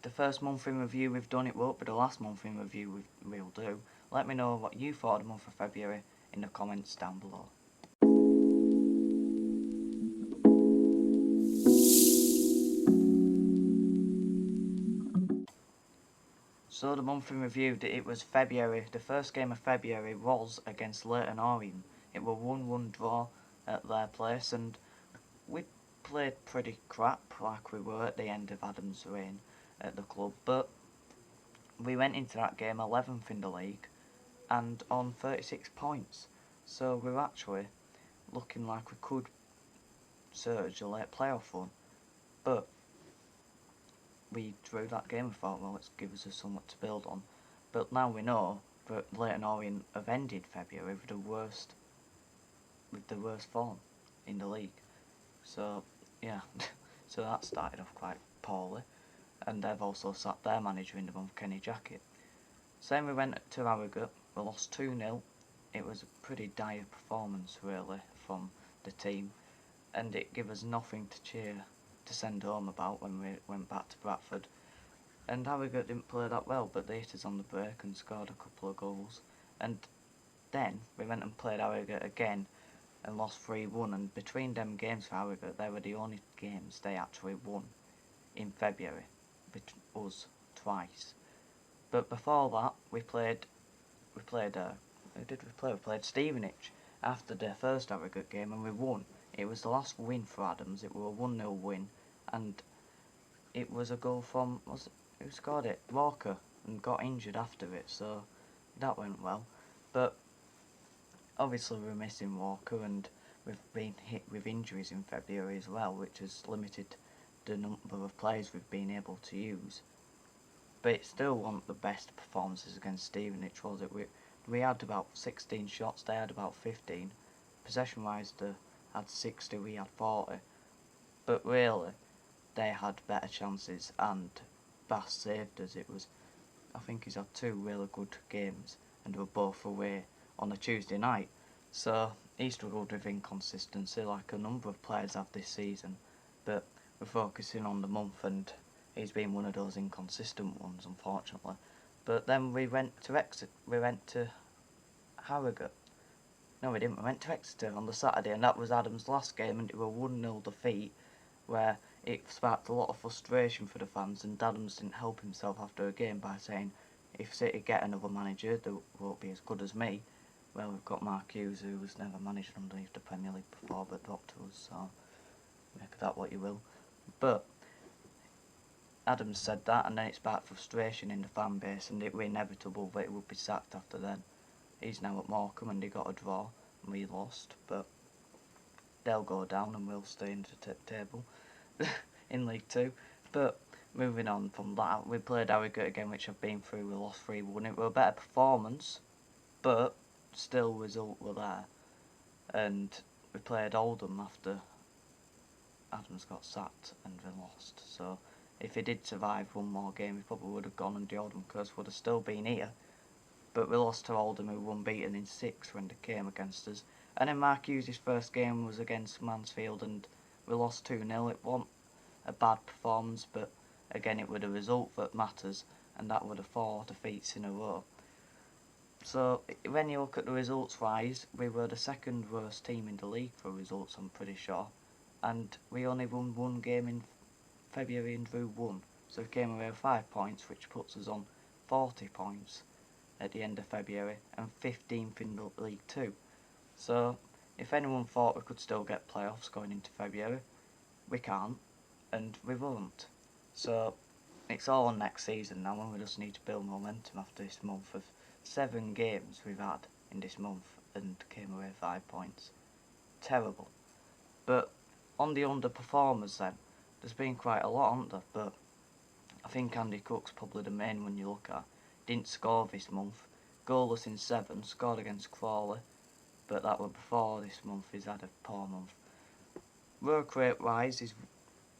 the first month in review we've done, it won't be the last month in review we'll do. Let me know what you thought of the month of February in the comments down below. So the month in review, it was February. The first game of February was against Leyton Orient. It was 1-1 draw at their place, and we played pretty crap like we were at the end of Adam's reign at the club, but we went into that game 11th in the league and on 36 points. So we're actually looking like we could surge a late playoff run, but we drew that game and thought, well, it's given us somewhat to build on. But now we know that Leyton Orient have ended February with the worst form in the league. So yeah, so that started off quite poorly, and they've also sacked their manager in the month, Kenny Jackett. Same we went to Harrogate, we lost 2-0. It was a pretty dire performance really from the team, and it gave us nothing to cheer to send home about when we went back to Bradford. And Harrogate didn't play that well, but they hit us on the break and scored a couple of goals. And then we went and played Harrogate again and lost 3-1, and between them games for Harrogate, they were the only games they actually won in February, us twice. But before that, we played who did we play? We played Stevenage after their first Harrogate game, and we won. It was the last win for Adams. It was a 1-0 win, and it was a goal from, who scored it? Walker, and got injured after it, so that went well. But obviously we're missing Walker, and we've been hit with injuries in February as well, which has limited the number of players we've been able to use. But it's still one of the best performances against Stevenage, was it? We had about 16 shots, they had about 15. Possession-wise, they had 60, we had 40. But really, they had better chances, and Bass saved us. I think he's had 2 really good games, and they were both away on a Tuesday night. So he struggled with inconsistency like a number of players have this season. But we're focusing on the month, and he's been one of those inconsistent ones, unfortunately. But then we went to Harrogate. No, we didn't. We went to Exeter on the Saturday, and that was Adam's last game, and it was a 1-0 defeat, where it sparked a lot of frustration for the fans, and Adams didn't help himself after a game by saying, if City get another manager, they won't be as good as me. Well, we've got Mark Hughes, who was never managed underneath the Premier League before, but dropped to us, so make of that what you will. But Adams said that, and then it sparked frustration in the fan base, and it was inevitable that he would be sacked after then. He's now at Morecambe, and he got a draw, and we lost, but they'll go down and we'll stay in the table in League 2. But moving on from that, we played Harrogate again, which I've been through. We lost 3-1. It was a better performance, but still result were there. And we played Oldham after Adams got sacked and we lost. So if he did survive one more game, he probably would have gone, and the Oldham curse would have still been here. But we lost to Oldham, who were unbeaten in 6 when they came against us. And then Mark Hughes' first game was against Mansfield, and we lost 2-0. It wasn't a bad performance, but again it was the result that matters, and that were the 4 defeats in a row. So when you look at the results wise, we were the second worst team in the league for results, I'm pretty sure. And we only won 1 game in February and drew 1. So we came away with 5 points, which puts us on 40 points at the end of February, and 15th in the League 2. So if anyone thought we could still get playoffs going into February, we can't, and we won't. So it's all on next season now, and we just need to build momentum after this month of 7 games we've had in this month, and came away 5 points. Terrible. But on the underperformers then, there's been quite a lot, haven't there? But I think Andy Cook's probably the main one you look at. Didn't score this month. Goalless in 7, scored against Crawley, but that was before this month. He's had a poor month. Work rate wise, he's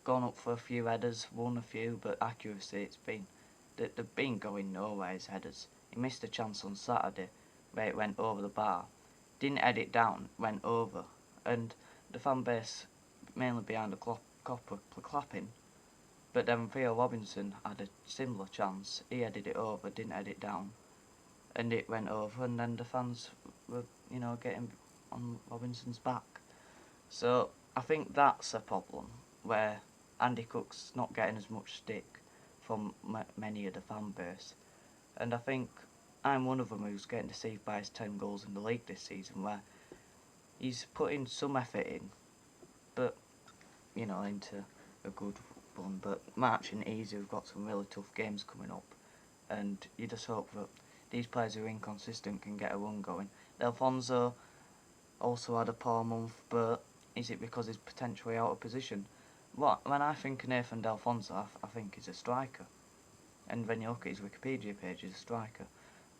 gone up for a few headers, won a few, but accuracy, they've been going nowhere, his headers. He missed a chance on Saturday where it went over the bar. Didn't head it down, went over, and the fan base, mainly behind the copper, clapping. But then Theo Robinson had a similar chance. He headed it over, didn't head it down, and it went over, and then the fans were, getting on Robinson's back. So I think that's a problem where Andy Cook's not getting as much stick from many of the fan base, and I think I'm one of them who's getting deceived by his 10 goals in the league this season, where he's putting some effort in, but into a good run. But March and Easy have got some really tough games coming up, and you just hope that these players who are inconsistent can get a run going. Alfonso also had a poor month, but is it because he's potentially out of position? When I think of Nathan Alfonso, I think he's a striker, and when you look at his Wikipedia page, he's a striker.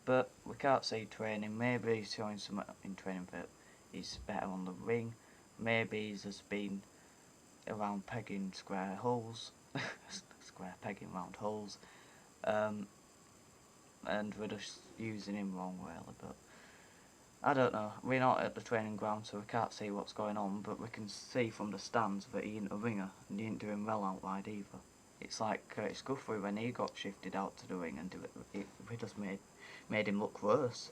But we can't see training. Maybe he's showing some in training that he's better on the wing. Maybe he's just been around pegging square holes, square pegging round holes, and we're just using him wrong really. But I don't know. We're not at the training ground, so we can't see what's going on. But we can see from the stands that he ain't a winger, and he ain't doing well out wide either. It's like Curtis Guthrie when he got shifted out to the wing, and we just made him look worse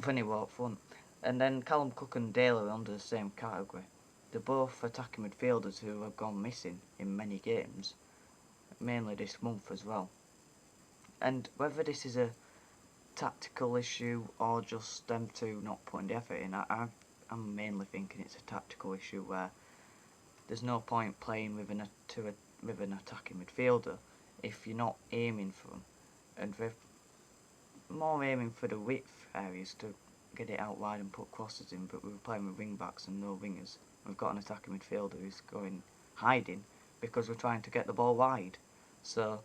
when he walked front. And then Callum Cook and Daly are under the same category. They're both attacking midfielders who have gone missing in many games, mainly this month as well. And whether this is a tactical issue or just them two not putting the effort in, I'm mainly thinking it's a tactical issue where there's no point playing with an attacking midfielder if you're not aiming for them. And we're more aiming for the width areas to get it out wide and put crosses in, but we're playing with wing backs and no wingers. We've got an attacking midfielder who's going hiding because we're trying to get the ball wide. So,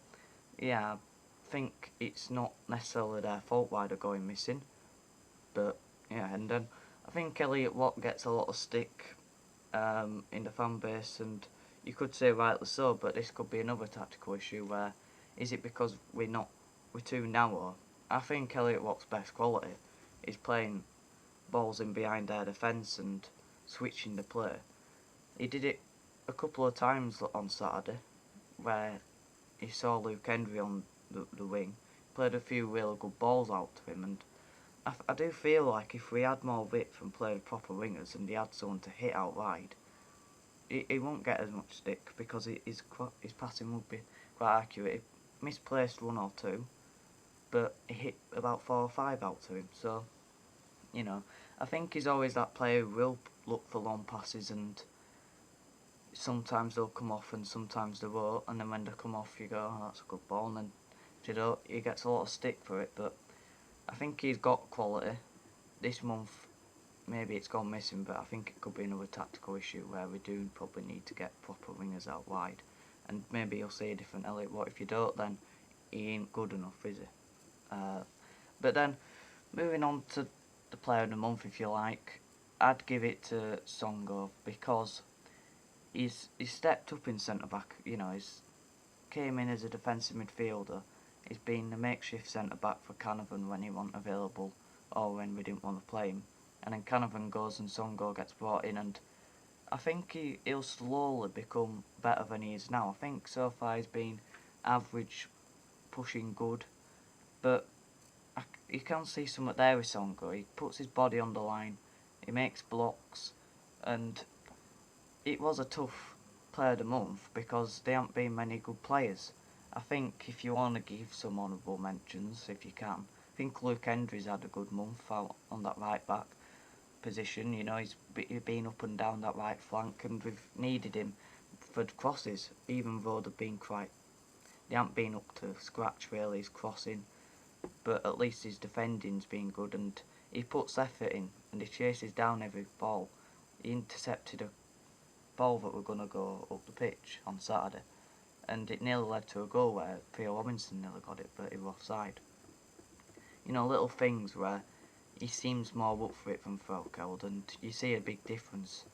yeah, I think it's not necessarily their fault why they're going missing. But, yeah, and then I think Elliot Watt gets a lot of stick in the fan base, and you could say rightly so, but this could be another tactical issue where, is it because we're too narrow? I think Elliot Watt's best quality is playing balls in behind their defence and switching the play. He did it a couple of times on Saturday, where he saw Luke Hendry on the wing, played a few really good balls out to him, and I do feel like if we had more width and played proper wingers and he had someone to hit out wide, he won't get as much stick because his passing would be quite accurate. He misplaced one or two, but he hit about 4 or 5 out to him, so I think he's always that player who will look for long passes, and sometimes they'll come off and sometimes they won't, and then when they come off you go, oh, that's a good ball, and then if you don't, he gets a lot of stick for it. But I think he's got quality. This month maybe it's gone missing, but I think it could be another tactical issue where we do probably need to get proper wingers out wide, and maybe you'll see a different Elliot Watt. If you don't, then he ain't good enough, is he? But then moving on to the player of the month, if you like, I'd give it to Songo because he's stepped up in centre back. He's came in as a defensive midfielder. He's been the makeshift centre back for Canavan when he wasn't available or when we didn't want to play him. And then Canavan goes and Songo gets brought in, and I think he'll slowly become better than he is now. I think so far he's been average, pushing good, but you can see something there with Songo. He puts his body on the line, he makes blocks, and it was a tough player of the month because there haven't been many good players. I think if you want to give some honourable mentions, if you can, I think Luke Hendry's had a good month out on that right back position. He's been up and down that right flank, and we've needed him for crosses, even though they haven't been up to scratch really. His crossing, but at least his defending's been good, and he puts effort in, and he chases down every ball. He intercepted a ball that were going to go up the pitch on Saturday, and it nearly led to a goal where Theo Robinson nearly got it, but he was offside. Little things where he seems more up for it than Falkeld, and you see a big difference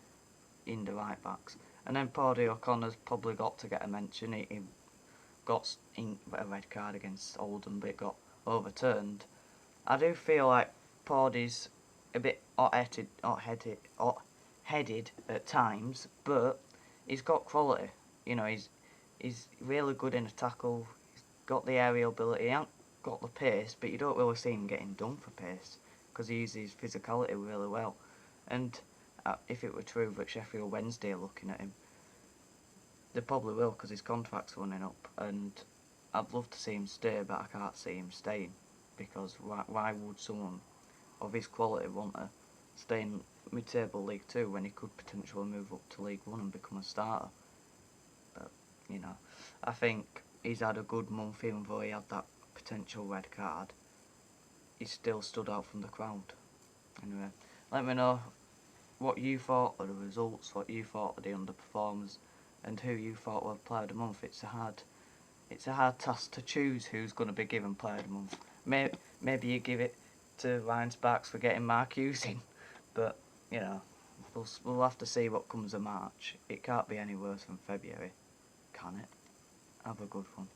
in the right backs. And then Paddy O'Connor's probably got to get a mention. He got a red card against Oldham, but it got overturned. I do feel like Paddy's a bit hot-headed at times, but he's got quality. He's really good in a tackle. He's got the aerial ability. He hasn't got the pace, but you don't really see him getting done for pace because he uses his physicality really well. And if it were true that Sheffield Wednesday are looking at him, they probably will because his contract's running up. And I'd love to see him stay, but I can't see him staying because why would someone of his quality want to stay in mid-table League 2 when he could potentially move up to League 1 and become a starter? But, you know, I think he's had a good month even though he had that potential red card. He still stood out from the crowd. Anyway, let me know what you thought of the results, what you thought of the underperformers, and who you thought were Player of the Month. It's a hard task to choose who's going to be given Player of the Month. Maybe you give it to Ryan Sparks for getting Mark Hughes in, but you know, we'll have to see what comes of March. It can't be any worse than February, can it? Have a good one.